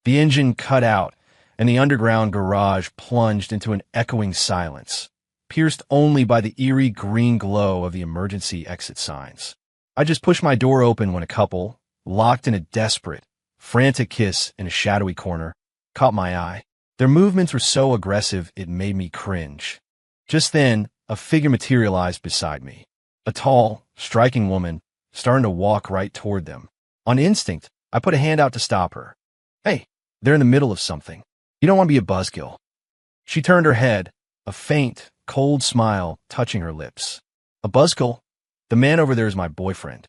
The engine cut out, and the underground garage plunged into an echoing silence, pierced only by the eerie green glow of the emergency exit signs. I just pushed my door open when a couple, locked in a desperate, frantic kiss in a shadowy corner, caught my eye. Their movements were so aggressive it made me cringe. Just then, a figure materialized beside me. A tall, striking woman, starting to walk right toward them. On instinct, I put a hand out to stop her. Hey, they're in the middle of something. You don't want to be a buzzkill. She turned her head, a faint, cold smile touching her lips. A buzzkill? The man over there is my boyfriend.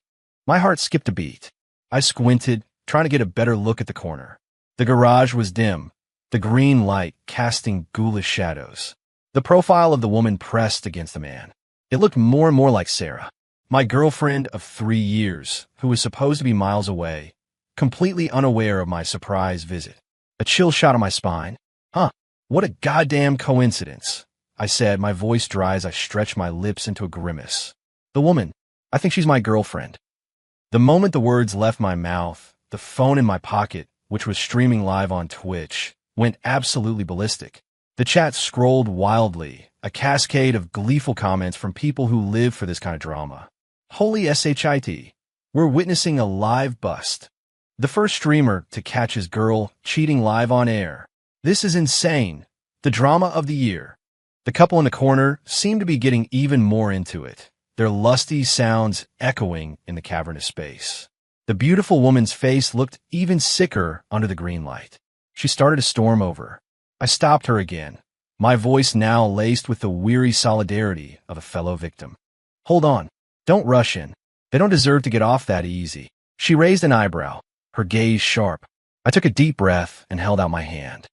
My heart skipped a beat. I squinted, trying to get a better look at the corner. The garage was dim, the green light casting ghoulish shadows. The profile of the woman pressed against the man. It looked more and more like Sarah, my girlfriend of 3 years, who was supposed to be miles away, completely unaware of my surprise visit. A chill shot on my spine. Huh, what a goddamn coincidence, I said, my voice dry as I stretched my lips into a grimace. The woman, I think she's my girlfriend. The moment the words left my mouth, the phone in my pocket, which was streaming live on Twitch, went absolutely ballistic. The chat scrolled wildly, a cascade of gleeful comments from people who live for this kind of drama. Holy shit, we're witnessing a live bust. The first streamer to catch his girl cheating live on air. This is insane. The drama of the year. The couple in the corner seemed to be getting even more into it, their lusty sounds echoing in the cavernous space. The beautiful woman's face looked even sicker under the green light. She started to storm over. I stopped her again, my voice now laced with the weary solidarity of a fellow victim. Hold on. Don't rush in. They don't deserve to get off that easy. She raised an eyebrow, her gaze sharp. I took a deep breath and held out my hand.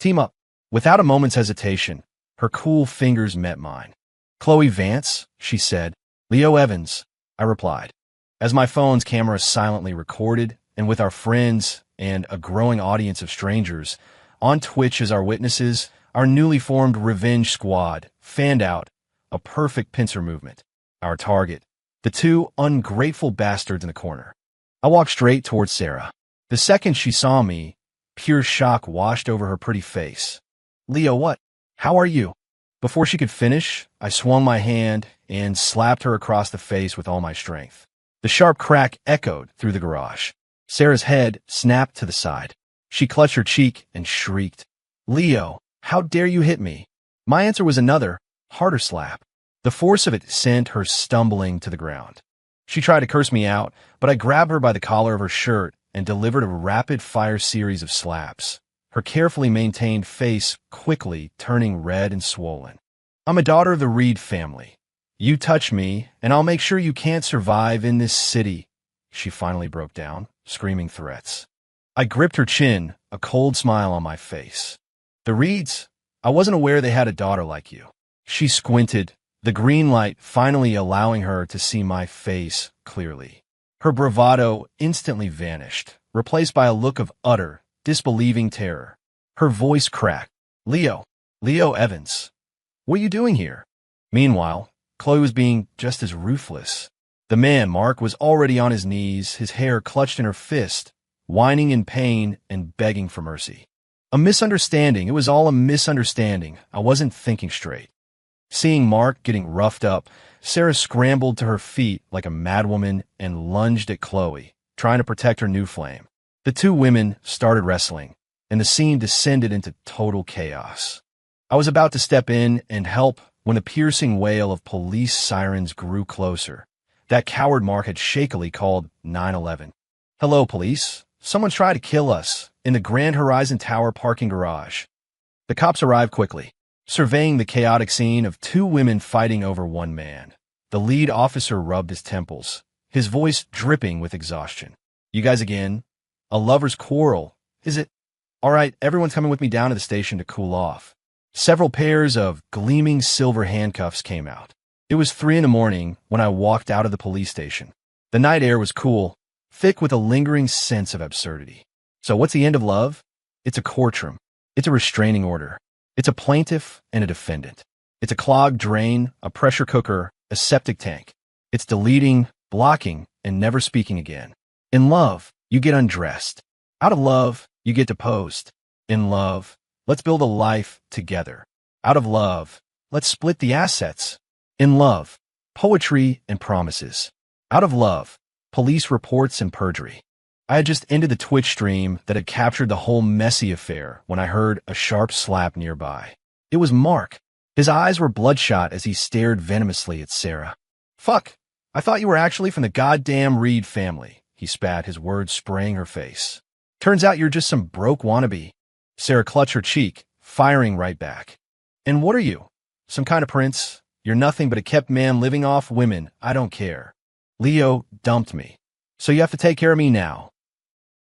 Team up. Without a moment's hesitation, her cool fingers met mine. Chloe Vance, she said. Leo Evans, I replied. As my phone's camera silently recorded, and with our friends and a growing audience of strangers on Twitch as our witnesses, our newly formed revenge squad fanned out, a perfect pincer movement. Our target, the two ungrateful bastards in the corner. I walked straight towards Sarah. The second she saw me, pure shock washed over her pretty face. Leo, what? How are you? Before she could finish, I swung my hand and slapped her across the face with all my strength. The sharp crack echoed through the garage. Sarah's head snapped to the side. She clutched her cheek and shrieked, Leo, how dare you hit me? My answer was another, harder slap. The force of it sent her stumbling to the ground. She tried to curse me out, but I grabbed her by the collar of her shirt and delivered a rapid-fire series of slaps, her carefully maintained face quickly turning red and swollen. I'm a daughter of the Reed family. You touch me, and I'll make sure you can't survive in this city. She finally broke down, screaming threats. I gripped her chin, a cold smile on my face. The Reeds? I wasn't aware they had a daughter like you. She squinted, the green light finally allowing her to see my face clearly. Her bravado instantly vanished, replaced by a look of utter, disbelieving terror. Her voice cracked. Leo Evans. What are you doing here? Meanwhile, Chloe was being just as ruthless. The man, Mark, was already on his knees, his hair clutched in her fist, whining in pain and begging for mercy. A misunderstanding. It was all a misunderstanding. I wasn't thinking straight. Seeing Mark getting roughed up, Sarah scrambled to her feet like a madwoman and lunged at Chloe, trying to protect her new flame. The two women started wrestling, and the scene descended into total chaos. I was about to step in and help when the piercing wail of police sirens grew closer. That coward Mark had shakily called 911. Hello, police. Someone's tried to kill us in the Grand Horizon Tower parking garage. The cops arrived quickly, surveying the chaotic scene of two women fighting over one man. The lead officer rubbed his temples, his voice dripping with exhaustion. You guys again? A lover's quarrel, is it? All right, everyone's coming with me down to the station to cool off. Several pairs of gleaming silver handcuffs came out. It was 3 a.m. when I walked out of the police station. The night air was cool, thick with a lingering sense of absurdity. So what's the end of love? It's a courtroom. It's a restraining order. It's a plaintiff and a defendant. It's a clogged drain, a pressure cooker, a septic tank. It's deleting, blocking, and never speaking again. In love, you get undressed. Out of love, You get to post. In love, let's build a life together. Out of love, let's split the assets. In love, poetry and promises. Out of love, police reports and perjury. I had just ended the Twitch stream that had captured the whole messy affair when I heard a sharp slap nearby. It was Mark. His eyes were bloodshot as he stared venomously at Sarah. Fuck, I thought you were actually from the goddamn Reed family, he spat, his words spraying her face. Turns out you're just some broke wannabe. Sarah clutched her cheek, firing right back. And what are you? Some kind of prince? You're nothing but a kept man living off women. I don't care. Leo dumped me. So you have to take care of me now.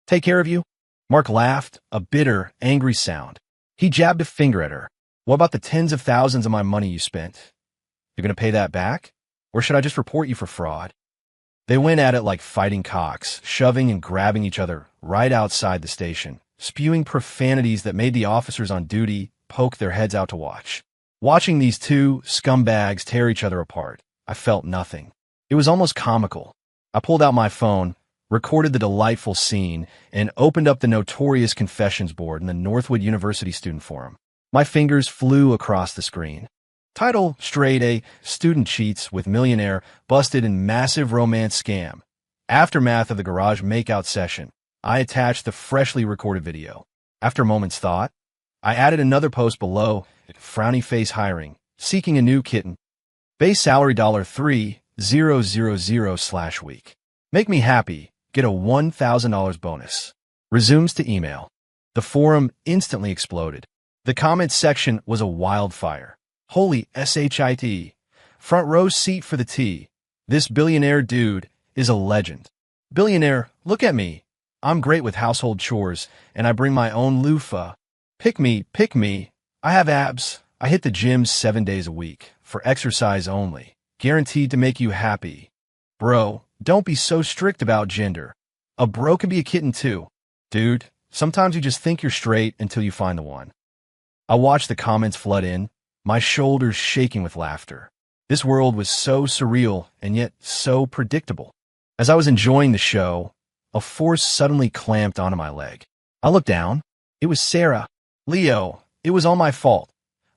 Take care of you? Mark laughed, a bitter, angry sound. He jabbed a finger at her. What about the tens of thousands of my money you spent? You're going to pay that back? Or should I just report you for fraud? They went at it like fighting cocks, shoving and grabbing each other right outside the station, spewing profanities that made the officers on duty poke their heads out to watch. Watching these two scumbags tear each other apart, I felt nothing. It was almost comical. I pulled out my phone, recorded the delightful scene, and opened up the notorious confessions board in the Northwood University Student Forum. My fingers flew across the screen. Title, Straight A, Student Cheats with Millionaire Busted in Massive Romance Scam. Aftermath of the garage makeout session. I attached the freshly recorded video. After a moment's thought, I added another post below, frowny face hiring, seeking a new kitten. Base salary $3,000/week. Make me happy, get a $1,000 bonus. Resumes to email. The forum instantly exploded. The comments section was a wildfire. Holy shit. Front row seat for the tea. This billionaire dude is a legend. Billionaire, look at me. I'm great with household chores, and I bring my own loofah. Pick me, pick me. I have abs. I hit the gym 7 days a week, for exercise only. Guaranteed to make you happy. Bro, don't be so strict about gender. A bro can be a kitten too. Dude, sometimes you just think you're straight until you find the one. I watched the comments flood in, my shoulders shaking with laughter. This world was so surreal and yet so predictable. As I was enjoying the show, a force suddenly clamped onto my leg. I looked down. It was Sarah. Leo, it was all my fault.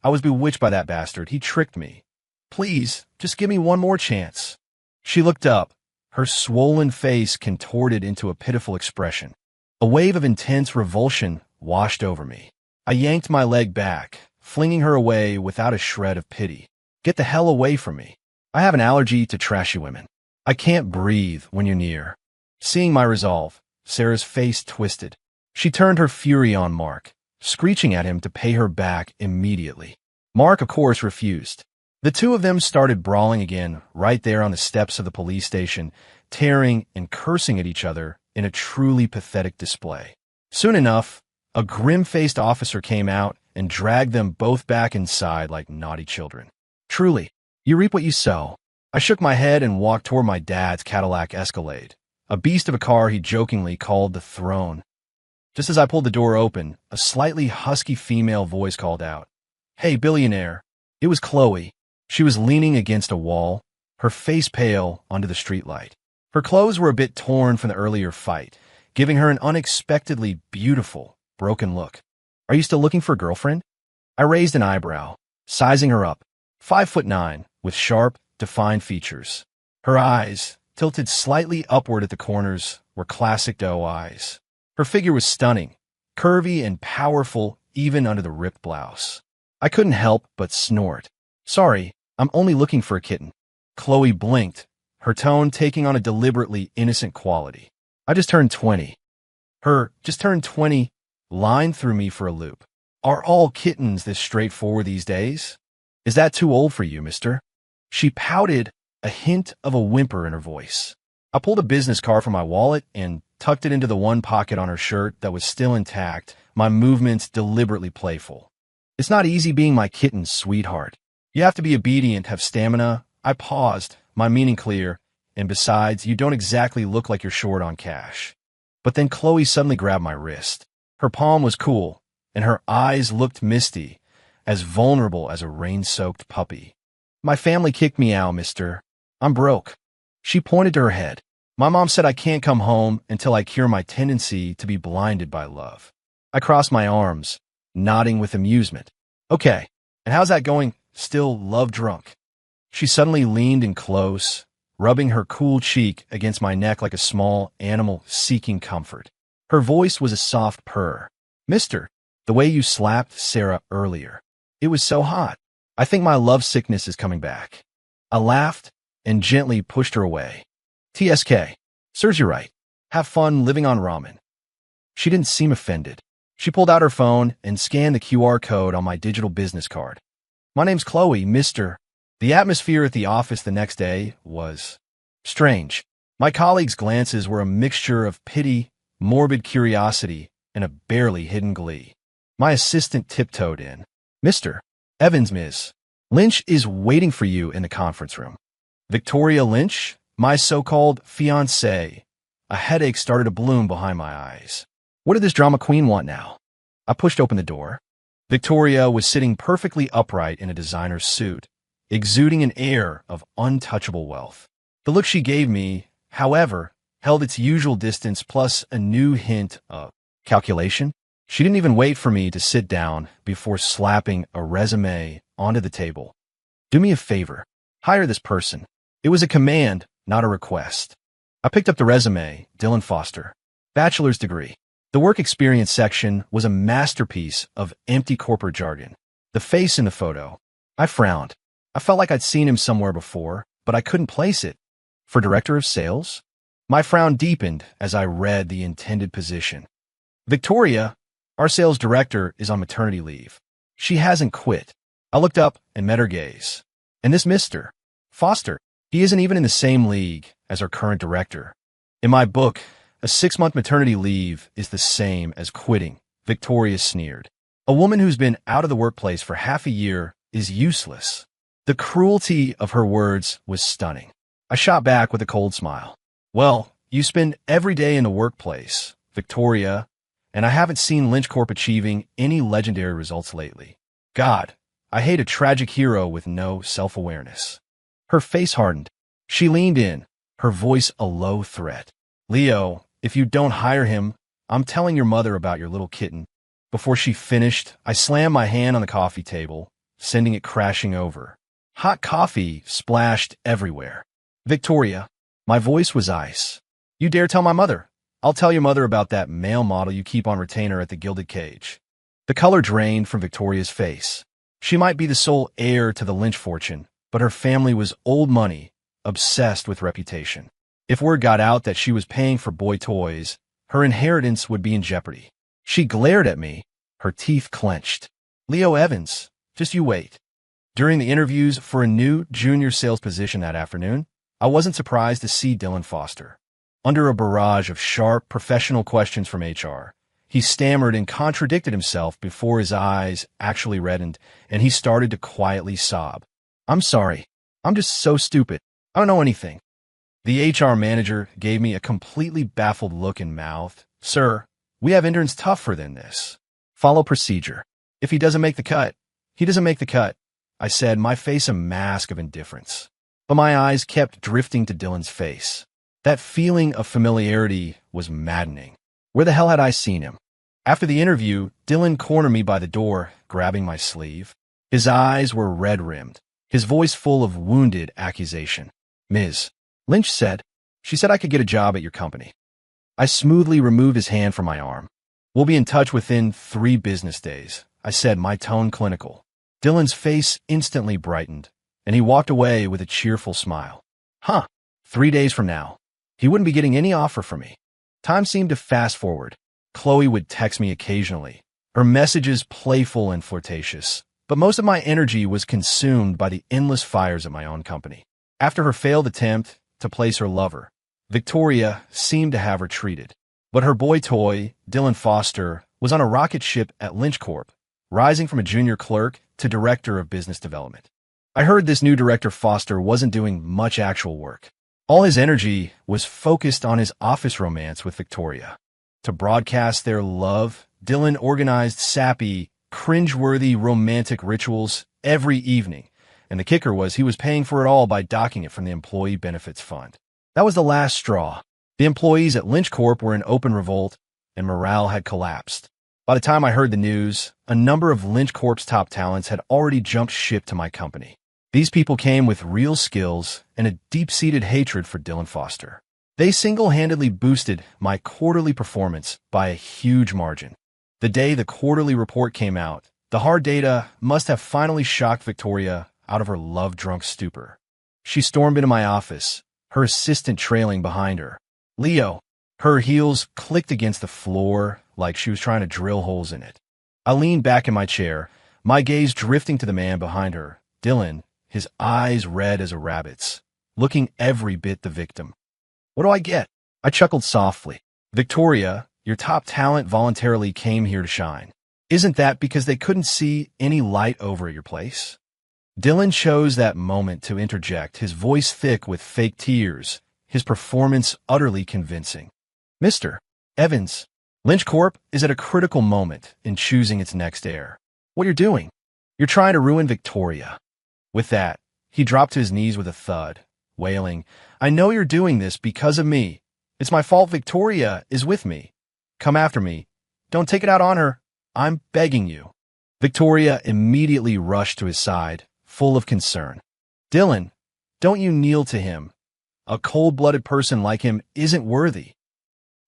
I was bewitched by that bastard. He tricked me. Please, just give me one more chance. She looked up, her swollen face contorted into a pitiful expression. A wave of intense revulsion washed over me. I yanked my leg back, flinging her away without a shred of pity. Get the hell away from me. I have an allergy to trashy women. I can't breathe when you're near. Seeing my resolve, Sarah's face twisted. She turned her fury on Mark, screeching at him to pay her back immediately. Mark, of course, refused. The two of them started brawling again right there on the steps of the police station, tearing and cursing at each other in a truly pathetic display. Soon enough, a grim-faced officer came out and dragged them both back inside like naughty children. Truly, you reap what you sow. I shook my head and walked toward my dad's Cadillac Escalade, a beast of a car he jokingly called the Throne. Just as I pulled the door open, a slightly husky female voice called out, "Hey, billionaire." It was Chloe. She was leaning against a wall, her face pale under the streetlight. Her clothes were a bit torn from the earlier fight, giving her an unexpectedly beautiful, broken look. Are you still looking for a girlfriend? I raised an eyebrow, sizing her up. 5'9", with sharp, defined features. Her eyes, tilted slightly upward at the corners, were classic doe eyes. Her figure was stunning, curvy and powerful even under the ripped blouse. I couldn't help but snort. Sorry, I'm only looking for a kitten. Chloe blinked, her tone taking on a deliberately innocent quality. I just turned 20. Her just turned 20 line threw me for a loop. Are all kittens this straightforward these days? Is that too old for you, mister? She pouted, a hint of a whimper in her voice. I pulled a business card from my wallet and tucked it into the one pocket on her shirt that was still intact, my movements deliberately playful. It's not easy being my kitten's sweetheart. You have to be obedient, have stamina. I paused, my meaning clear, and besides, you don't exactly look like you're short on cash. But then Chloe suddenly grabbed my wrist. Her palm was cool, and her eyes looked misty, as vulnerable as a rain-soaked puppy. My family kicked me out, mister. I'm broke. She pointed to her head. My mom said I can't come home until I cure my tendency to be blinded by love. I crossed my arms, nodding with amusement. Okay, and how's that going? Still love drunk? She suddenly leaned in close, rubbing her cool cheek against my neck like a small animal seeking comfort. Her voice was a soft purr. Mister, the way you slapped Sarah earlier. It was so hot. I think my love sickness is coming back. I laughed and gently pushed her away. TSK. Serves you right. Have fun living on ramen. She didn't seem offended. She pulled out her phone and scanned the QR code on my digital business card. My name's Chloe, Mr. The atmosphere at the office the next day was strange. My colleagues' glances were a mixture of pity, morbid curiosity, and a barely hidden glee. My assistant tiptoed in. Mr. Evans, Ms. Lynch is waiting for you in the conference room. Victoria Lynch, my so-called fiancée. A headache started to bloom behind my eyes. What did this drama queen want now? I pushed open the door. Victoria was sitting perfectly upright in a designer suit, exuding an air of untouchable wealth. The look she gave me, however, held its usual distance plus a new hint of calculation. She didn't even wait for me to sit down before slapping a resume onto the table. Do me a favor. Hire this person. It was a command, not a request. I picked up the resume, Dylan Foster. Bachelor's degree. The work experience section was a masterpiece of empty corporate jargon. The face in the photo. I frowned. I felt like I'd seen him somewhere before, but I couldn't place it. For director of sales? My frown deepened as I read the intended position. Victoria, our sales director, is on maternity leave. She hasn't quit. I looked up and met her gaze. And this Mr. Foster, he isn't even in the same league as our current director. In my book, a 6-month maternity leave is the same as quitting, Victoria sneered. A woman who's been out of the workplace for half a year is useless. The cruelty of her words was stunning. I shot back with a cold smile. Well, you spend every day in the workplace, Victoria, and I haven't seen Lynch Corp achieving any legendary results lately. God, I hate a tragic hero with no self-awareness. Her face hardened. She leaned in, her voice a low threat. Leo, if you don't hire him, I'm telling your mother about your little kitten. Before she finished, I slammed my hand on the coffee table, sending it crashing over. Hot coffee splashed everywhere. Victoria, my voice was ice. You dare tell my mother? I'll tell your mother about that male model you keep on retainer at the Gilded Cage. The color drained from Victoria's face. She might be the sole heir to the Lynch fortune, but her family was old money, obsessed with reputation. If word got out that she was paying for boy toys, her inheritance would be in jeopardy. She glared at me, her teeth clenched. Leo Evans, just you wait. During the interviews for a new junior sales position that afternoon, I wasn't surprised to see Dylan Foster. Under a barrage of sharp, professional questions from HR, he stammered and contradicted himself before his eyes actually reddened, and he started to quietly sob. I'm sorry. I'm just so stupid. I don't know anything. The HR manager gave me a completely baffled look and mouthed, Sir, we have interns tougher than this. Follow procedure. If he doesn't make the cut, he doesn't make the cut, I said, my face a mask of indifference. But my eyes kept drifting to Dylan's face. That feeling of familiarity was maddening. Where the hell had I seen him? After the interview, Dylan cornered me by the door, grabbing my sleeve. His eyes were red-rimmed, his voice full of wounded accusation. Ms. Lynch said, she said I could get a job at your company. I smoothly removed his hand from my arm. We'll be in touch within 3 business days, I said, my tone clinical. Dylan's face instantly brightened, and he walked away with a cheerful smile. 3 days from now. He wouldn't be getting any offer from me. Time seemed to fast forward. Chloe would text me occasionally, her messages playful and flirtatious, but most of my energy was consumed by the endless fires at my own company. After her failed attempt to place her lover, Victoria seemed to have retreated. But her boy toy, Dylan Foster, was on a rocket ship at Lynch Corp, rising from a junior clerk to director of business development. I heard this new director Foster wasn't doing much actual work. All his energy was focused on his office romance with Victoria. To broadcast their love, Dylan organized sappy, cringeworthy romantic rituals every evening, and the kicker was he was paying for it all by docking it from the Employee Benefits Fund. That was the last straw. The employees at Lynch Corp were in open revolt, and morale had collapsed. By the time I heard the news, a number of Lynch Corp's top talents had already jumped ship to my company. These people came with real skills and a deep-seated hatred for Dylan Foster. They single-handedly boosted my quarterly performance by a huge margin. The day the quarterly report came out, the hard data must have finally shocked Victoria out of her love-drunk stupor. She stormed into my office, her assistant trailing behind her. Leo, her heels clicked against the floor like she was trying to drill holes in it. I leaned back in my chair, my gaze drifting to the man behind her, Dylan, his eyes red as a rabbit's, looking every bit the victim. What do I get? I chuckled softly. Victoria, your top talent voluntarily came here to shine. Isn't that because they couldn't see any light over at your place? Dylan chose that moment to interject, his voice thick with fake tears, his performance utterly convincing. Mr. Evans, Lynch Corp is at a critical moment in choosing its next heir. What you're doing? You're trying to ruin Victoria. With that, he dropped to his knees with a thud, wailing, I know you're doing this because of me. It's my fault Victoria is with me. Come after me. Don't take it out on her. I'm begging you. Victoria immediately rushed to his side, full of concern. Dylan, don't you kneel to him. A cold-blooded person like him isn't worthy.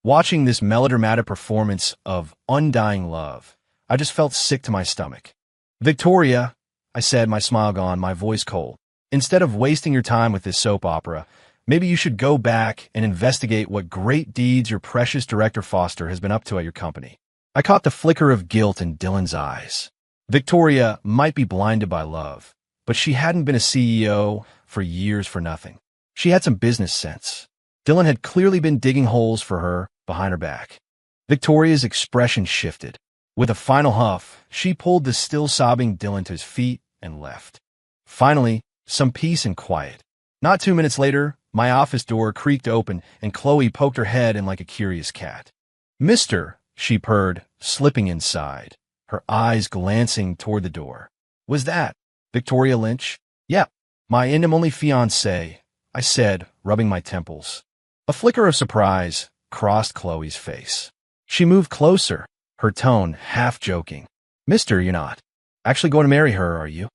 Watching this melodramatic performance of undying love, I just felt sick to my stomach. Victoria, I said, my smile gone, my voice cold. Instead of wasting your time with this soap opera, maybe you should go back and investigate what great deeds your precious Director Foster has been up to at your company. I caught the flicker of guilt in Dylan's eyes. Victoria might be blinded by love, but she hadn't been a CEO for years for nothing. She had some business sense. Dylan had clearly been digging holes for her behind her back. Victoria's expression shifted. With a final huff, she pulled the still sobbing Dylan to his feet and left. Finally, some peace and quiet. Not 2 minutes later, my office door creaked open and Chloe poked her head in like a curious cat. Mister, she purred, slipping inside, her eyes glancing toward the door. Was that Victoria Lynch? Yep, my only fiancée, I said, rubbing my temples. A flicker of surprise crossed Chloe's face. She moved closer, her tone half joking. Mister, you're not actually going to marry her, are you?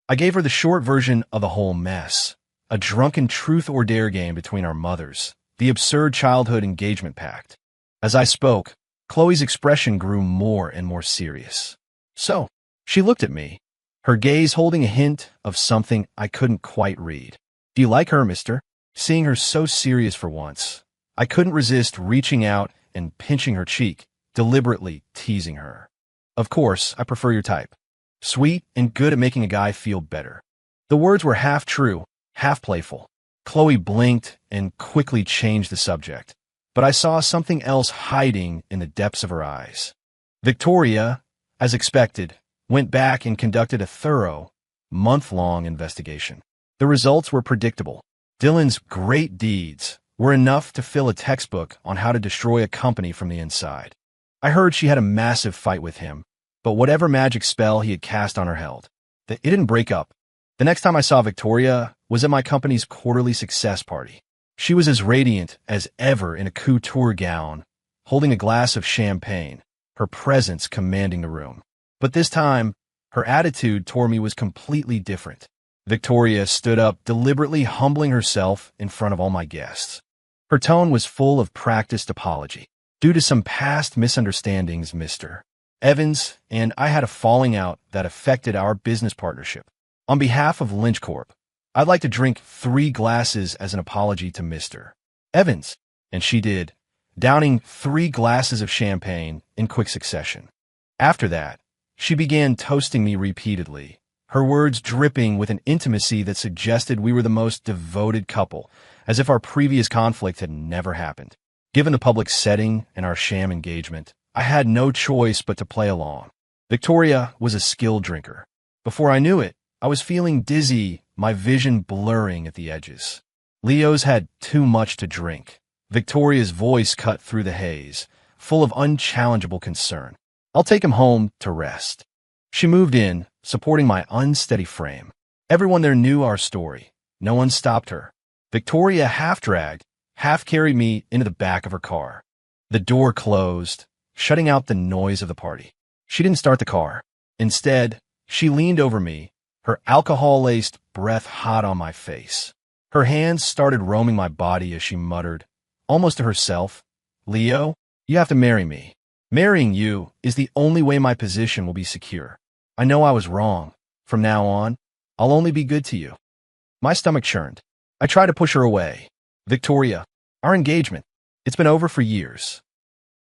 I gave her the short version of the whole mess. A drunken truth or dare game between our mothers, the absurd childhood engagement pact. As I spoke, Chloe's expression grew more and more serious. So, she looked at me, her gaze holding a hint of something I couldn't quite read. Do you like her, mister? Seeing her so serious for once, I couldn't resist reaching out and pinching her cheek, deliberately teasing her. Of course, I prefer your type. Sweet and good at making a guy feel better. The words were half true, half playful. Chloe blinked and quickly changed the subject, but I saw something else hiding in the depths of her eyes. Victoria, as expected, went back and conducted a thorough, month-long investigation. The results were predictable. Dylan's great deeds were enough to fill a textbook on how to destroy a company from the inside. I heard she had a massive fight with him, but whatever magic spell he had cast on her held. It didn't break up. The next time I saw Victoria was at my company's quarterly success party. She was as radiant as ever in a couture gown, holding a glass of champagne, her presence commanding the room. But this time, her attitude toward me was completely different. Victoria stood up, deliberately humbling herself in front of all my guests. Her tone was full of practiced apology. Due to some past misunderstandings, Mr. Evans and I had a falling out that affected our business partnership. On behalf of Lynch Corp, I'd like to drink 3 glasses as an apology to Mr. Evans. And she did, downing 3 glasses of champagne in quick succession. After that, she began toasting me repeatedly, her words dripping with an intimacy that suggested we were the most devoted couple, as if our previous conflict had never happened. Given the public setting and our sham engagement, I had no choice but to play along. Victoria was a skilled drinker. Before I knew it, I was feeling dizzy, my vision blurring at the edges. Leo's had too much to drink. Victoria's voice cut through the haze, full of unchallengeable concern. I'll take him home to rest. She moved in, supporting my unsteady frame. Everyone there knew our story. No one stopped her. Victoria half-dragged, half-carried me into the back of her car. The door closed, shutting out the noise of the party. She didn't start the car. Instead, she leaned over me, her alcohol-laced breath hot on my face. Her hands started roaming my body as she muttered, almost to herself, "Leo, you have to marry me. Marrying you is the only way my position will be secure. I know I was wrong. From now on, I'll only be good to you." My stomach churned. I tried to push her away. "Victoria, our engagement, it's been over for years."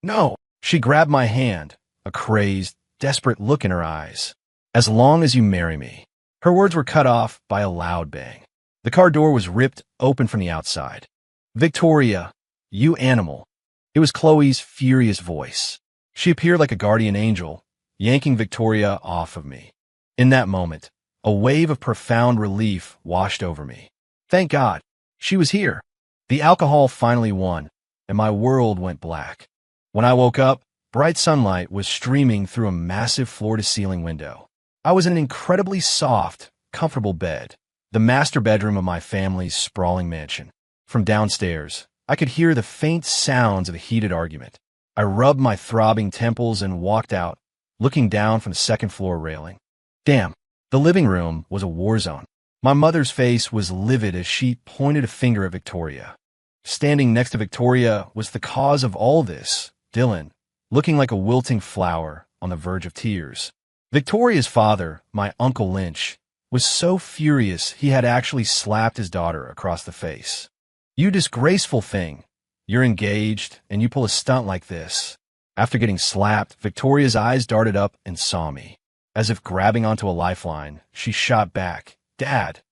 "No." She grabbed my hand, a crazed, desperate look in her eyes. "As long as you marry me." Her words were cut off by a loud bang. The car door was ripped open from the outside. "Victoria, you animal." It was Chloe's furious voice. She appeared like a guardian angel, yanking Victoria off of me. In that moment, a wave of profound relief washed over me. Thank God, she was here. The alcohol finally won, and my world went black. When I woke up, bright sunlight was streaming through a massive floor-to-ceiling window. I was in an incredibly soft, comfortable bed, the master bedroom of my family's sprawling mansion. From downstairs, I could hear the faint sounds of a heated argument. I rubbed my throbbing temples and walked out, looking down from the second-floor railing. Damn, the living room was a war zone. My mother's face was livid as she pointed a finger at Victoria. Standing next to Victoria was the cause of all this, Dylan, looking like a wilting flower on the verge of tears. Victoria's father, my Uncle Lynch, was so furious he had actually slapped his daughter across the face. "You disgraceful thing. You're engaged, and you pull a stunt like this." After getting slapped, Victoria's eyes darted up and saw me. As if grabbing onto a lifeline, she shot back, "Dad,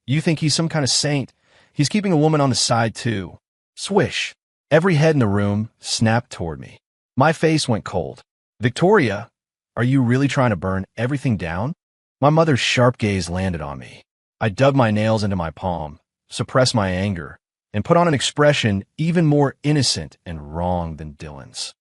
you think he's some kind of saint? He's keeping a woman on the side, too." Swish. Every head in the room snapped toward me. My face went cold. "Victoria, are you really trying to burn everything down?" My mother's sharp gaze landed on me. I dug my nails into my palm, suppressed my anger, and put on an expression even more innocent and wrong than Dylan's.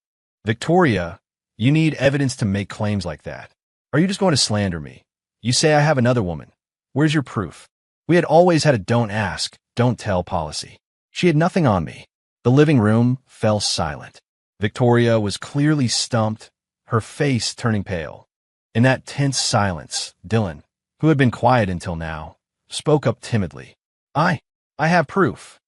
"Victoria, you need evidence to make claims like that. Are you just going to slander me? You say I have another woman. Where's your proof?" We had always had a don't ask, don't tell policy. She had nothing on me. The living room fell silent. Victoria was clearly stumped, her face turning pale. In that tense silence, Dylan, who had been quiet until now, spoke up timidly. I have proof."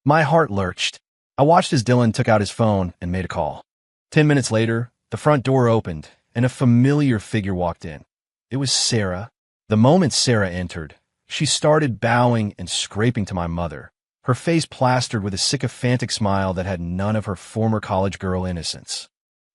My heart lurched. I watched as Dylan took out his phone and made a call. 10 minutes later, the front door opened, and a familiar figure walked in. It was Sarah. The moment Sarah entered, she started bowing and scraping to my mother, her face plastered with a sycophantic smile that had none of her former college girl innocence.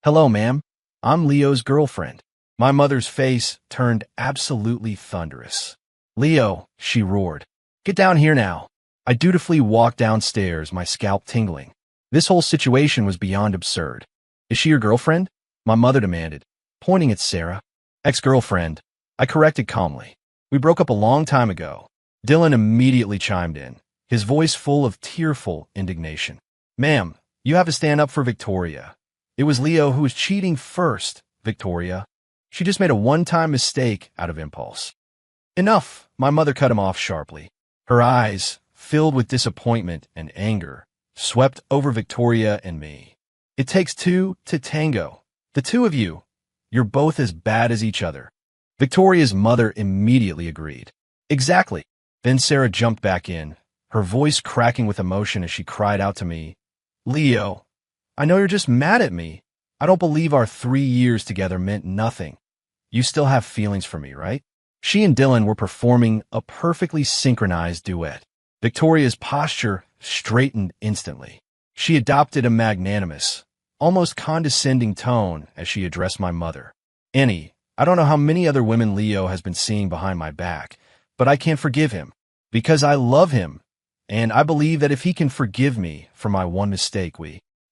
"Hello, ma'am. I'm Leo's girlfriend." My mother's face turned absolutely thunderous. "Leo," she roared, "get down here now." I dutifully walked downstairs, my scalp tingling. This whole situation was beyond absurd. "Is she your girlfriend?" my mother demanded, pointing at Sarah. "Ex-girlfriend," I corrected calmly. "We broke up a long time ago." Dylan immediately chimed in, his voice full of tearful indignation. "Ma'am, you have to stand up for Victoria. It was Leo who was cheating first, Victoria. She just made a one-time mistake out of impulse." "Enough," my mother cut him off sharply. Her eyes, filled with disappointment and anger, swept over Victoria and me. "It takes two to tango. The two of you, you're both as bad as each other." Victoria's mother immediately agreed. "Exactly." Then Sarah jumped back in, her voice cracking with emotion as she cried out to me, "Leo, I know you're just mad at me. I don't believe our 3 years together meant nothing. You still have feelings for me, right?" She and Dylan were performing a perfectly synchronized duet. Victoria's posture straightened instantly. She adopted a magnanimous, almost condescending tone as she addressed my mother. "Annie, I don't know how many other women Leo has been seeing behind my back, but I can't forgive him, because I love him, and I believe that if he can forgive me for my one mistake,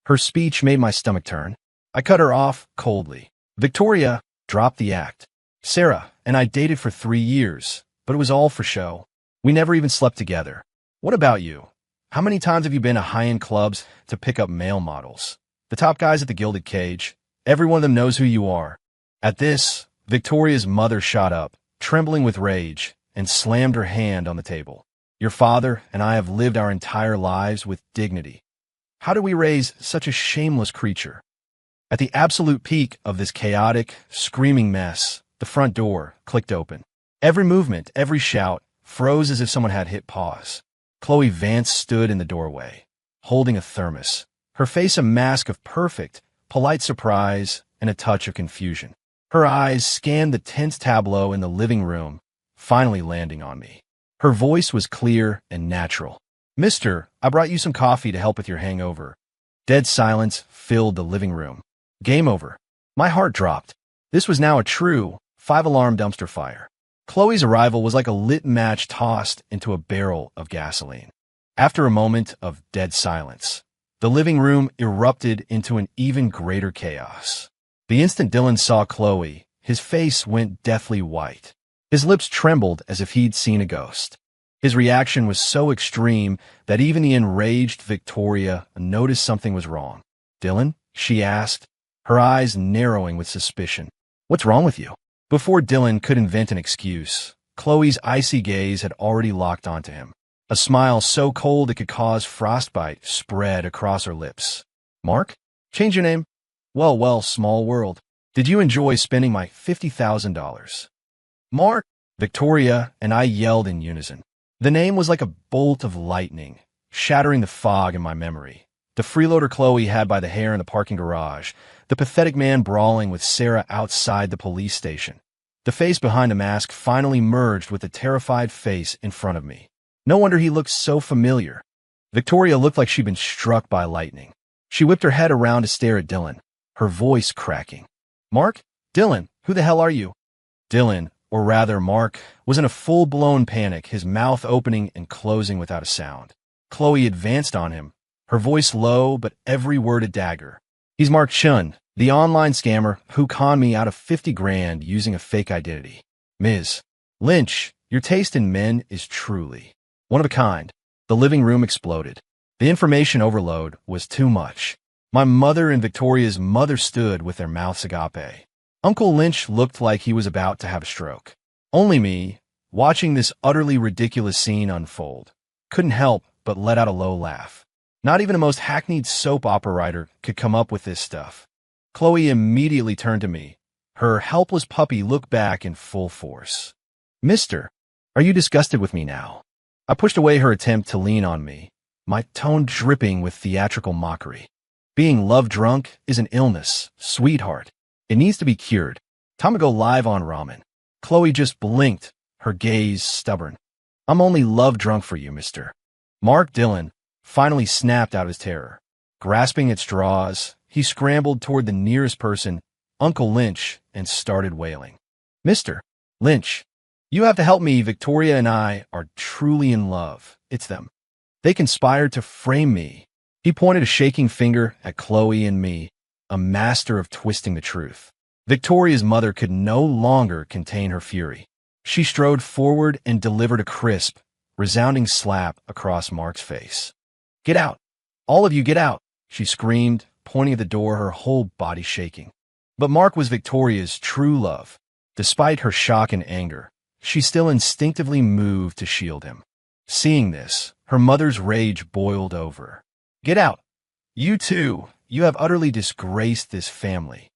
Her speech made my stomach turn. I cut her off coldly. "Victoria, drop the act. Sarah and I dated for 3 years, but it was all for show. We never even slept together. What about you? How many times have you been to high-end clubs to pick up male models? The top guys at the Gilded Cage? Every one of them knows who you are." At this, Victoria's mother shot up, trembling with rage, and slammed her hand on the table. "Your father and I have lived our entire lives with dignity. How do we raise such a shameless creature?" At the absolute peak of this chaotic, screaming mess, the front door clicked open. Every movement, every shout, froze as if someone had hit pause. Chloe Vance stood in the doorway, holding a thermos, her face a mask of perfect, polite surprise and a touch of confusion. Her eyes scanned the tense tableau in the living room, finally landing on me. Her voice was clear and natural. "Mister, I brought you some coffee to help with your hangover." Dead silence filled the living room. Game over. My heart dropped. This was now a true, five-alarm dumpster fire. Chloe's arrival was like a lit match tossed into a barrel of gasoline. After a moment of dead silence, the living room erupted into an even greater chaos. The instant Dylan saw Chloe, his face went deathly white. His lips trembled as if he'd seen a ghost. His reaction was so extreme that even the enraged Victoria noticed something was wrong. "Dylan?" she asked, her eyes narrowing with suspicion. "What's wrong with you?" Before Dylan could invent an excuse, Chloe's icy gaze had already locked onto him. A smile so cold it could cause frostbite spread across her lips. "Mark? Change your name?" Well, small world. Did you enjoy spending my $50,000? "Mark!" Victoria and I yelled in unison. The name was like a bolt of lightning, shattering the fog in my memory. The freeloader Chloe had by the hair in the parking garage, the pathetic man brawling with Sarah outside the police station. The face behind a mask finally merged with the terrified face in front of me. No wonder he looked so familiar. Victoria looked like she'd been struck by lightning. She whipped her head around to stare at Dylan, her voice cracking. "Mark? Dylan, who the hell are you?" Dylan, or rather Mark, was in a full-blown panic, his mouth opening and closing without a sound. Chloe advanced on him, her voice low but every word a dagger. "He's Mark Chun, the online scammer who conned me out of 50 grand using a fake identity. Ms. Lynch, your taste in men is truly one of a kind." The living room exploded. The information overload was too much. My mother and Victoria's mother stood with their mouths agape. Uncle Lynch looked like he was about to have a stroke. Only me, watching this utterly ridiculous scene unfold, couldn't help but let out a low laugh. Not even the most hackneyed soap opera writer could come up with this stuff. Chloe immediately turned to me. Her helpless puppy looked back in full force. "Mister, are you disgusted with me now?" I pushed away her attempt to lean on me, my tone dripping with theatrical mockery. "Being love-drunk is an illness, sweetheart. It needs to be cured. Time to go live on ramen." Chloe just blinked, her gaze stubborn. "I'm only love-drunk for you, mister." Mark Dylan finally snapped out of his terror. Grasping at straws, he scrambled toward the nearest person, Uncle Lynch, and started wailing. "Mr. Lynch, you have to help me. Victoria and I are truly in love. It's them. They conspired to frame me." He pointed a shaking finger at Chloe and me, a master of twisting the truth. Victoria's mother could no longer contain her fury. She strode forward and delivered a crisp, resounding slap across Mark's face. "Get out! All of you get out!" she screamed, pointing at the door, her whole body shaking. But Mark was Victoria's true love. Despite her shock and anger, she still instinctively moved to shield him. Seeing this, her mother's rage boiled over. "Get out! You too! You have utterly disgraced this family."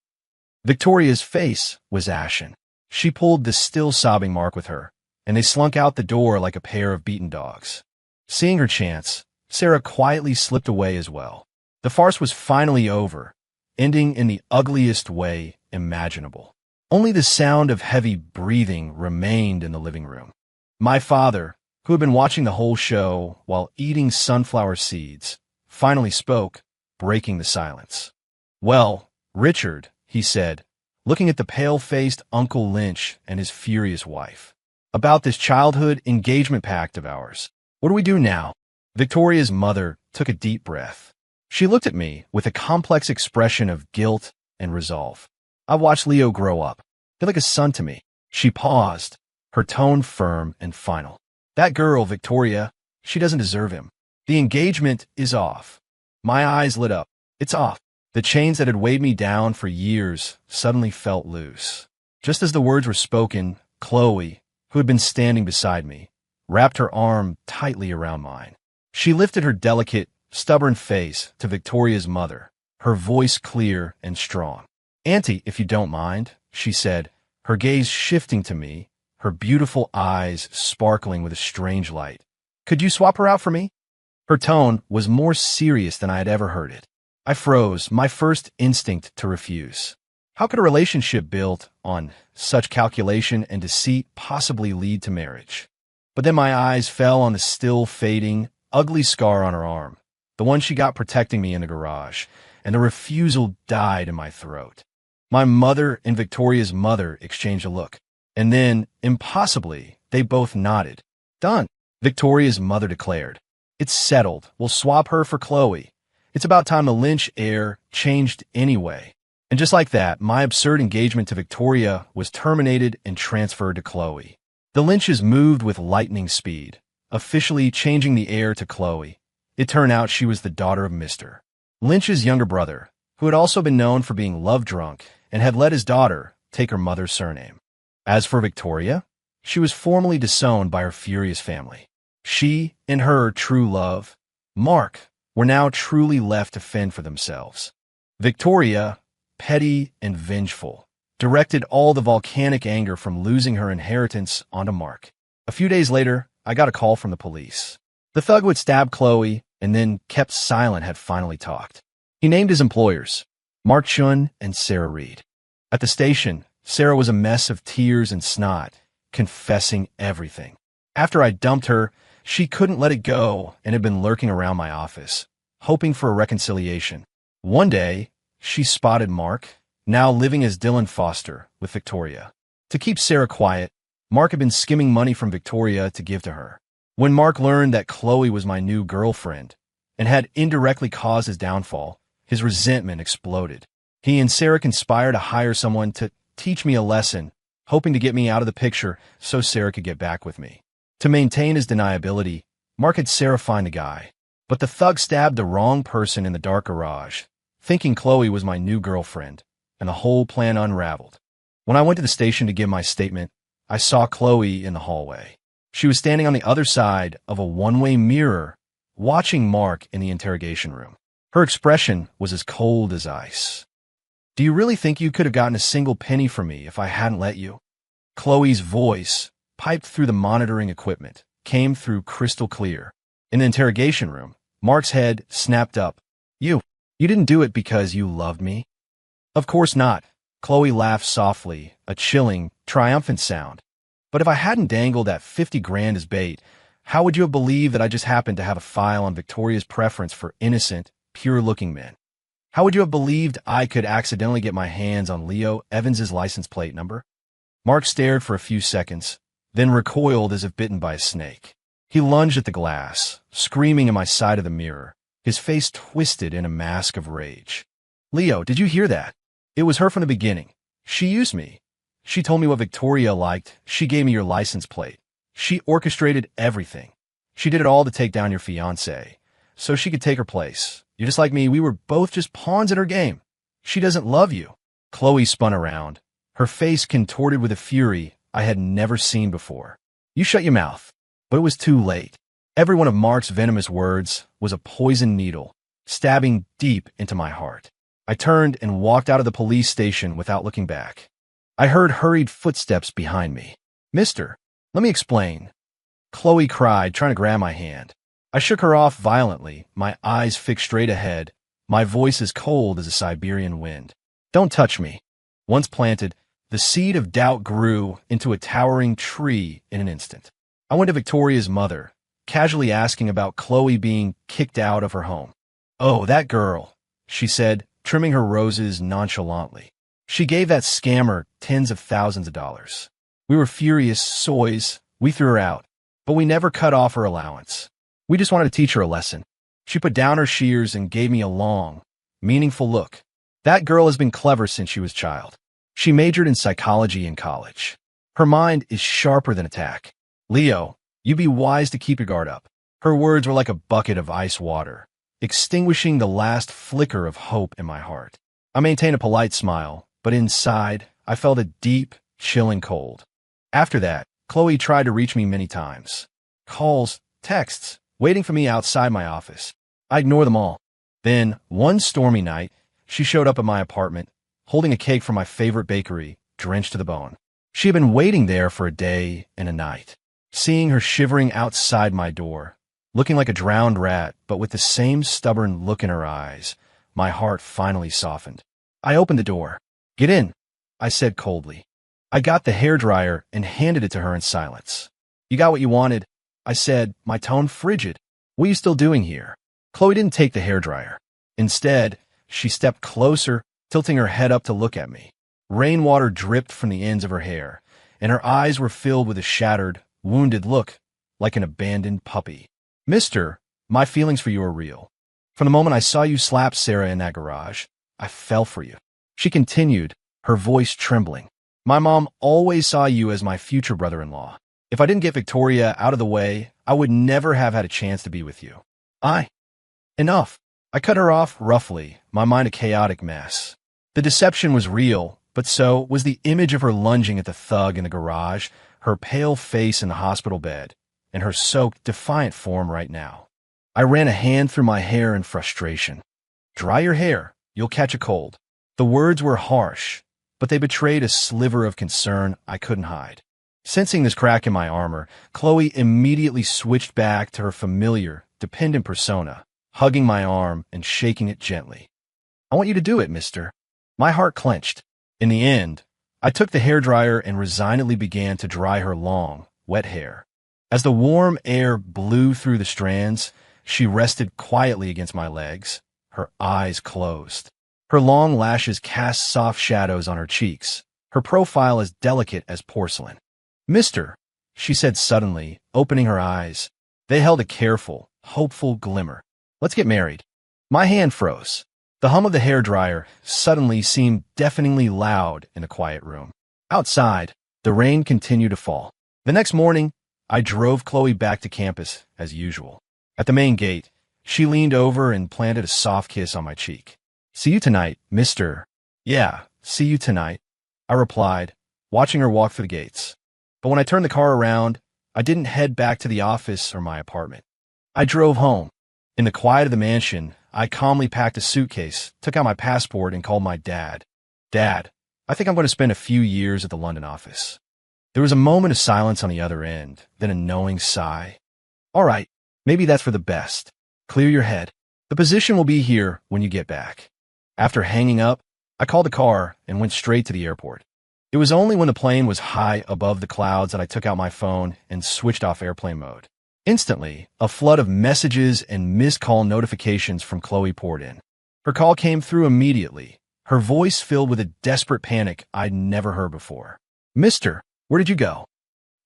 Victoria's face was ashen. She pulled the still sobbing Mark with her, and they slunk out the door like a pair of beaten dogs. Seeing her chance, Sarah quietly slipped away as well. The farce was finally over, ending in the ugliest way imaginable. Only the sound of heavy breathing remained in the living room. My father, who had been watching the whole show while eating sunflower seeds, finally spoke, breaking the silence. "Well, Richard," he said, looking at the pale-faced Uncle Lynch and his furious wife. "About this childhood engagement pact of ours. What do we do now?" Victoria's mother took a deep breath. She looked at me with a complex expression of guilt and resolve. "I've watched Leo grow up. He's like a son to me." She paused, her tone firm and final. "That girl, Victoria, she doesn't deserve him. The engagement is off." My eyes lit up. It's off. The chains that had weighed me down for years suddenly felt loose. Just as the words were spoken, Chloe, who had been standing beside me, wrapped her arm tightly around mine. She lifted her delicate, stubborn face to Victoria's mother, her voice clear and strong. "Auntie, if you don't mind," she said, her gaze shifting to me, her beautiful eyes sparkling with a strange light. "Could you swap her out for me?" Her tone was more serious than I had ever heard it. I froze, my first instinct to refuse. How could a relationship built on such calculation and deceit possibly lead to marriage? But then my eyes fell on the still fading, ugly scar on her arm, the one she got protecting me in the garage, and the refusal died in my throat. My mother and Victoria's mother exchanged a look, and then, impossibly, they both nodded. "Done," Victoria's mother declared. "It's settled. We'll swap her for Chloe. It's about time the Lynch heir changed anyway." And just like that, my absurd engagement to Victoria was terminated and transferred to Chloe. The Lynches moved with lightning speed, officially changing the heir to Chloe. It turned out she was the daughter of Mr. Lynch's younger brother, who had also been known for being love-drunk and had let his daughter take her mother's surname. As for Victoria, she was formally disowned by her furious family. She and her true love, Mark, were now truly left to fend for themselves. Victoria, petty and vengeful, directed all the volcanic anger from losing her inheritance onto Mark. A few days later, I got a call from the police. The thug who had stabbed Chloe and then kept silent had finally talked. He named his employers, Mark Chun and Sarah Reed. At the station, Sarah was a mess of tears and snot, confessing everything. After I dumped her, she couldn't let it go and had been lurking around my office, hoping for a reconciliation. One day, she spotted Mark, now living as Dylan Foster, with Victoria. To keep Sarah quiet, Mark had been skimming money from Victoria to give to her. When Mark learned that Chloe was my new girlfriend and had indirectly caused his downfall, his resentment exploded. He and Sarah conspired to hire someone to teach me a lesson, hoping to get me out of the picture so Sarah could get back with me. To maintain his deniability, Mark had Sarah find a guy, but the thug stabbed the wrong person in the dark garage, thinking Chloe was my new girlfriend, and the whole plan unraveled. When I went to the station to give my statement, I saw Chloe in the hallway. She was standing on the other side of a one-way mirror, watching Mark in the interrogation room. Her expression was as cold as ice. "Do you really think you could have gotten a single penny from me if I hadn't let you?" Chloe's voice, piped through the monitoring equipment, came through crystal clear. In the interrogation room, Mark's head snapped up. You didn't do it because you loved me?" "Of course not." Chloe laughed softly, a chilling, triumphant sound. "But if I hadn't dangled that 50 grand as bait, how would you have believed that I just happened to have a file on Victoria's preference for innocent, pure-looking men? How would you have believed I could accidentally get my hands on Leo Evans's license plate number?" Mark stared for a few seconds, then recoiled as if bitten by a snake. He lunged at the glass, screaming in my side of the mirror, his face twisted in a mask of rage. "Leo, did you hear that? It was her from the beginning. She used me. She told me what Victoria liked. She gave me your license plate. She orchestrated everything. She did it all to take down your fiancé, so she could take her place. You're just like me. We were both just pawns in her game. She doesn't love you." Chloe spun around, her face contorted with a fury I had never seen before. "You shut your mouth." But it was too late. Every one of Mark's venomous words was a poison needle, stabbing deep into my heart. I turned and walked out of the police station without looking back. I heard hurried footsteps behind me. "Mister, let me explain," Chloe cried, trying to grab my hand. I shook her off violently, my eyes fixed straight ahead, my voice as cold as a Siberian wind. "Don't touch me." Once planted, the seed of doubt grew into a towering tree in an instant. I went to Victoria's mother, casually asking about Chloe being kicked out of her home. "Oh, that girl," she said, trimming her roses nonchalantly. "She gave that scammer tens of thousands of dollars. We were furious soys. We threw her out, but we never cut off her allowance. We just wanted to teach her a lesson." She put down her shears and gave me a long, meaningful look. "That girl has been clever since she was a child. She majored in psychology in college. Her mind is sharper than a tack. Leo, you be wise to keep your guard up." Her words were like a bucket of ice water, extinguishing the last flicker of hope in my heart. I maintained a polite smile, but inside, I felt a deep, chilling cold. After that, Chloe tried to reach me many times. Calls, texts, waiting for me outside my office. I ignored them all. Then, one stormy night, She showed up at my apartment, holding a cake from my favorite bakery, drenched to the bone. She had been waiting there for a day and a night. Seeing her shivering outside my door, looking like a drowned rat, but with the same stubborn look in her eyes, my heart finally softened. I opened the door. "Get in," I said coldly. I got the hairdryer and handed it to her in silence. "You got what you wanted," I said, my tone frigid. "What are you still doing here?" Chloe didn't take the hairdryer. Instead, she stepped closer, tilting her head up to look at me. Rainwater dripped from the ends of her hair, and her eyes were filled with a shattered, wounded look, like an abandoned puppy. "Mister, my feelings for you are real. From the moment I saw you slap Sarah in that garage, I fell for you." She continued, her voice trembling. "My mom always saw you as my future brother-in-law. If I didn't get Victoria out of the way, I would never have had a chance to be with you. Enough." I cut her off roughly, my mind a chaotic mess. The deception was real, but so was the image of her lunging at the thug in the garage, her pale face in the hospital bed, and her soaked, defiant form right now. I ran a hand through my hair in frustration. "Dry your hair. You'll catch a cold." The words were harsh, but they betrayed a sliver of concern I couldn't hide. Sensing this crack in my armor, Chloe immediately switched back to her familiar, dependent persona, hugging my arm and shaking it gently. "I want you to do it, mister." My heart clenched. In the end, I took the hairdryer and resignedly began to dry her long, wet hair. As the warm air blew through the strands, she rested quietly against my legs, her eyes closed. Her long lashes cast soft shadows on her cheeks, her profile as delicate as porcelain. "Mister," she said suddenly, opening her eyes. They held a careful, hopeful glimmer. "Let's get married." My hand froze. The hum of the hairdryer suddenly seemed deafeningly loud in the quiet room. Outside, the rain continued to fall. The next morning, I drove Chloe back to campus as usual. At the main gate, she leaned over and planted a soft kiss on my cheek. "See you tonight, mister." "Yeah, see you tonight," I replied, watching her walk through the gates. But when I turned the car around, I didn't head back to the office or my apartment. I drove home. In the quiet of the mansion, I calmly packed a suitcase, took out my passport, and called my dad. "Dad, I think I'm going to spend a few years at the London office." There was a moment of silence on the other end, then a knowing sigh. "All right, maybe that's for the best. Clear your head. The position will be here when you get back." After hanging up, I called a car and went straight to the airport. It was only when the plane was high above the clouds that I took out my phone and switched off airplane mode. Instantly, a flood of messages and missed call notifications from Chloe poured in. Her call came through immediately, her voice filled with a desperate panic I'd never heard before. "Mister, where did you go?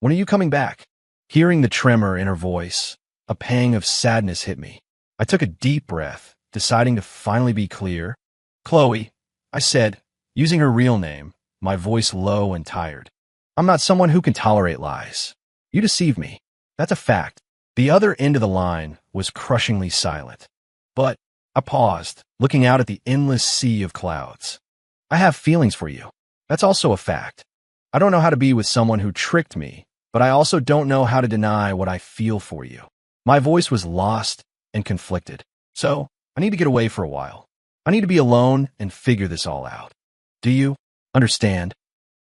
When are you coming back?" Hearing the tremor in her voice, a pang of sadness hit me. I took a deep breath, deciding to finally be clear. "Chloe," I said, using her real name, my voice low and tired. "I'm not someone who can tolerate lies. You deceived me. That's a fact." The other end of the line was crushingly silent. But I paused, looking out at the endless sea of clouds. "I have feelings for you. That's also a fact. I don't know how to be with someone who tricked me, but I also don't know how to deny what I feel for you." My voice was lost and conflicted. "So, I need to get away for a while. I need to be alone and figure this all out. Do you understand?"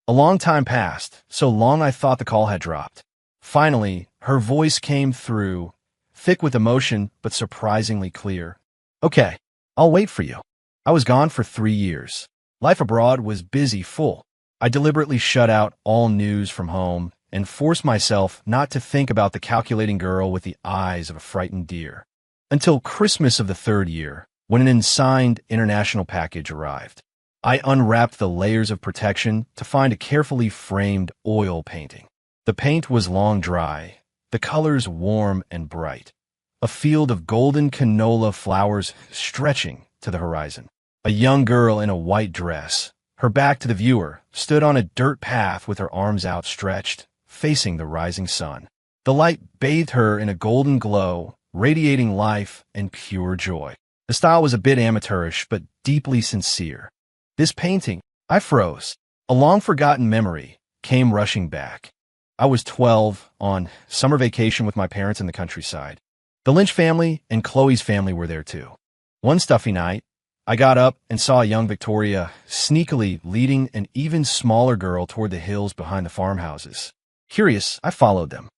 A long time passed, so long I thought the call had dropped. Finally, her voice came through, thick with emotion but surprisingly clear. "Okay, I'll wait for you." I was gone for 3 years. Life abroad was busy, full. I deliberately shut out all news from home and forced myself not to think about the calculating girl with the eyes of a frightened deer. Until Christmas of the 3rd year, when an unsigned international package arrived. I unwrapped the layers of protection to find a carefully framed oil painting. The paint was long dry, the colors warm and bright. A field of golden canola flowers stretching to the horizon. A young girl in a white dress, her back to the viewer, stood on a dirt path with her arms outstretched, facing the rising sun. The light bathed her in a golden glow, radiating life and pure joy. The style was a bit amateurish, but deeply sincere. This painting, I froze. A long-forgotten memory came rushing back. I was 12, on summer vacation with my parents in the countryside. The Lynch family and Chloe's family were there too. One stuffy night, I got up and saw a young Victoria sneakily leading an even smaller girl toward the hills behind the farmhouses. Curious, I followed them.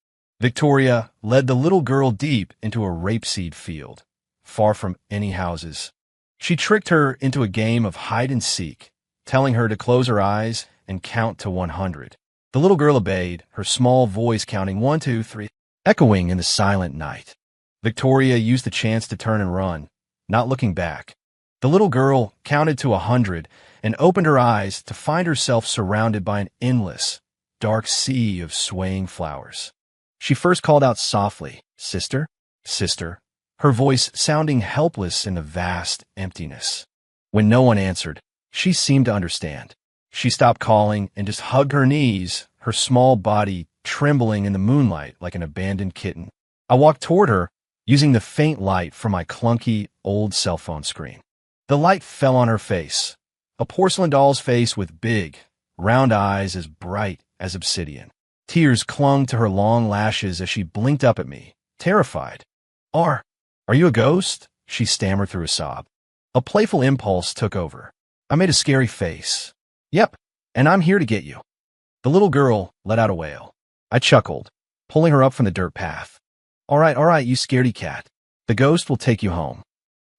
Victoria led the little girl deep into a rapeseed field, far from any houses. She tricked her into a game of hide and seek, telling her to close her eyes and count to 100. The little girl obeyed, her small voice counting 1, 2, 3, echoing in the silent night. Victoria used the chance to turn and run, not looking back. The little girl counted to 100 and opened her eyes to find herself surrounded by an endless, dark sea of swaying flowers. She first called out softly, "Sister, sister," her voice sounding helpless in the vast emptiness. When no one answered, she seemed to understand. She stopped calling and just hugged her knees, her small body trembling in the moonlight like an abandoned kitten. I walked toward her, using the faint light from my clunky, old cell phone screen. The light fell on her face, a porcelain doll's face with big, round eyes as bright as obsidian. Tears clung to her long lashes as she blinked up at me, terrified. Are you a ghost?" she stammered through a sob. A playful impulse took over. I made a scary face. "Yep, and I'm here to get you." The little girl let out a wail. I chuckled, pulling her up from the dirt path. All right, you scaredy cat. The ghost will take you home."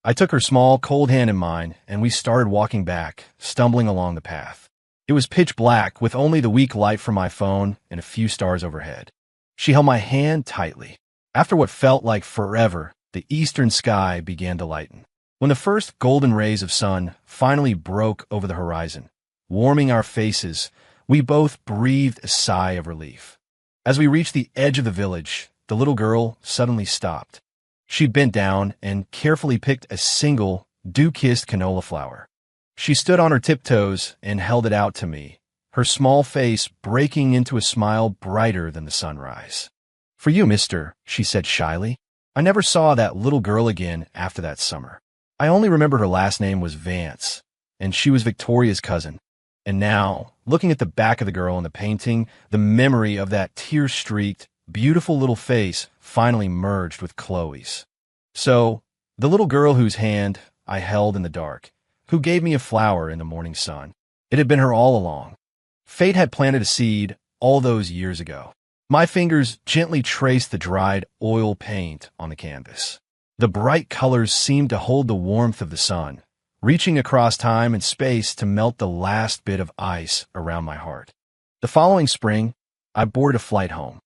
I took her small, cold hand in mine, and we started walking back, stumbling along the path. It was pitch black, with only the weak light from my phone and a few stars overhead. She held my hand tightly. After what felt like forever, the eastern sky began to lighten. When the first golden rays of sun finally broke over the horizon, warming our faces, we both breathed a sigh of relief. As we reached the edge of the village, the little girl suddenly stopped. She bent down and carefully picked a single, dew-kissed canola flower. She stood on her tiptoes and held it out to me, her small face breaking into a smile brighter than the sunrise. "For you, mister," she said shyly. I never saw that little girl again after that summer. I only remember her last name was Vance, and she was Victoria's cousin. And now, looking at the back of the girl in the painting, the memory of that tear-streaked, beautiful little face finally merged with Chloe's. So, the little girl whose hand I held in the dark, who gave me a flower in the morning sun, it had been her all along. Fate had planted a seed all those years ago. My fingers gently traced the dried oil paint on the canvas. The bright colors seemed to hold the warmth of the sun, reaching across time and space to melt the last bit of ice around my heart. The following spring, I boarded a flight home.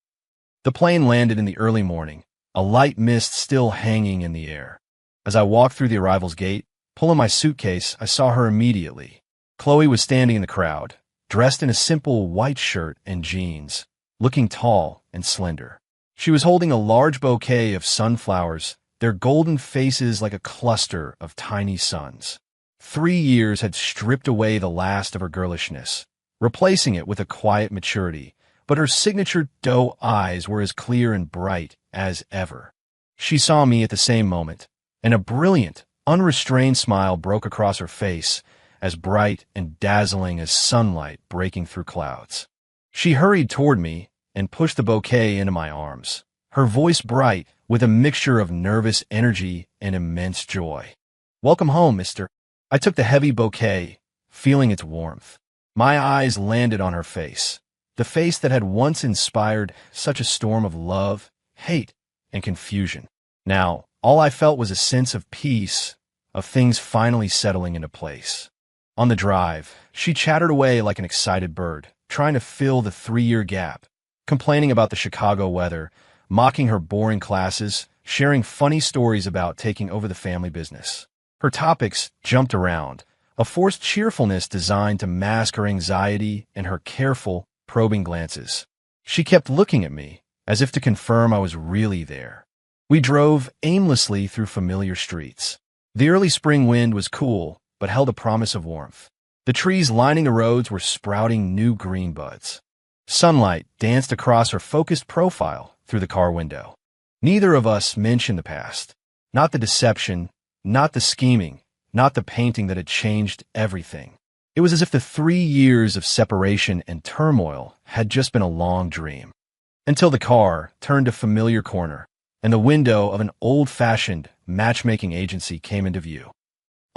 The plane landed in the early morning, a light mist still hanging in the air. As I walked through the arrival's gate, pulling my suitcase, I saw her immediately. Chloe was standing in the crowd, dressed in a simple white shirt and jeans, looking tall and slender. She was holding a large bouquet of sunflowers, their golden faces like a cluster of tiny suns. 3 years had stripped away the last of her girlishness, replacing it with a quiet maturity, but her signature doe eyes were as clear and bright as ever. She saw me at the same moment, and a brilliant, unrestrained smile broke across her face, as bright and dazzling as sunlight breaking through clouds. She hurried toward me and pushed the bouquet into my arms, her voice bright with a mixture of nervous energy and immense joy. "Welcome home, mister." I took the heavy bouquet, feeling its warmth. My eyes landed on her face, the face that had once inspired such a storm of love, hate, and confusion. Now, all I felt was a sense of peace, of things finally settling into place. On the drive, she chattered away like an excited bird, trying to fill the 3-year gap, complaining about the Chicago weather, mocking her boring classes, sharing funny stories about taking over the family business. Her topics jumped around, a forced cheerfulness designed to mask her anxiety and her careful, probing glances. She kept looking at me, as if to confirm I was really there. We drove aimlessly through familiar streets. The early spring wind was cool, but held a promise of warmth. The trees lining the roads were sprouting new green buds. Sunlight danced across her focused profile through the car window. Neither of us mentioned the past. Not the deception, not the scheming, not the painting that had changed everything. It was as if the 3 years of separation and turmoil had just been a long dream. Until the car turned a familiar corner, and the window of an old-fashioned matchmaking agency came into view.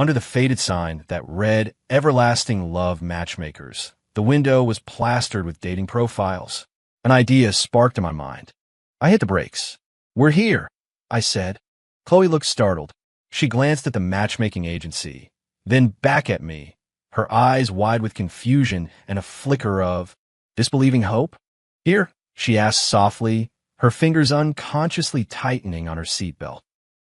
Under the faded sign that read Everlasting Love Matchmakers, the window was plastered with dating profiles. An idea sparked in my mind. I hit the brakes. "We're here," I said. Chloe looked startled. She glanced at the matchmaking agency, then back at me, her eyes wide with confusion and a flicker of disbelieving hope. "Here?" she asked softly, her fingers unconsciously tightening on her seatbelt.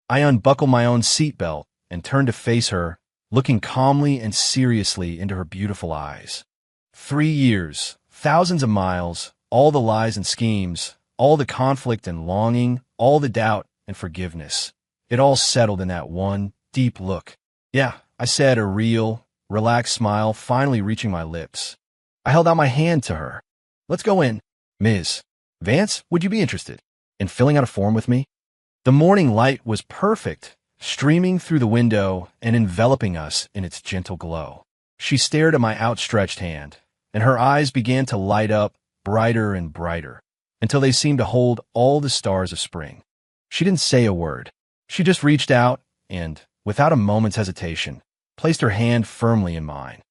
I unbuckled my own seatbelt and turned to face her, looking calmly and seriously into her beautiful eyes. 3 years, thousands of miles, all the lies and schemes, all the conflict and longing, all the doubt and forgiveness. It all settled in that one deep look. "Yeah," I said, a real, relaxed smile finally reaching my lips. I held out my hand to her. "Let's go in. Ms. Vance, would you be interested in filling out a form with me?" The morning light was perfect, streaming through the window and enveloping us in its gentle glow. She stared at my outstretched hand, and her eyes began to light up brighter and brighter, until they seemed to hold all the stars of spring. She didn't say a word. She just reached out and, without a moment's hesitation, placed her hand firmly in mine.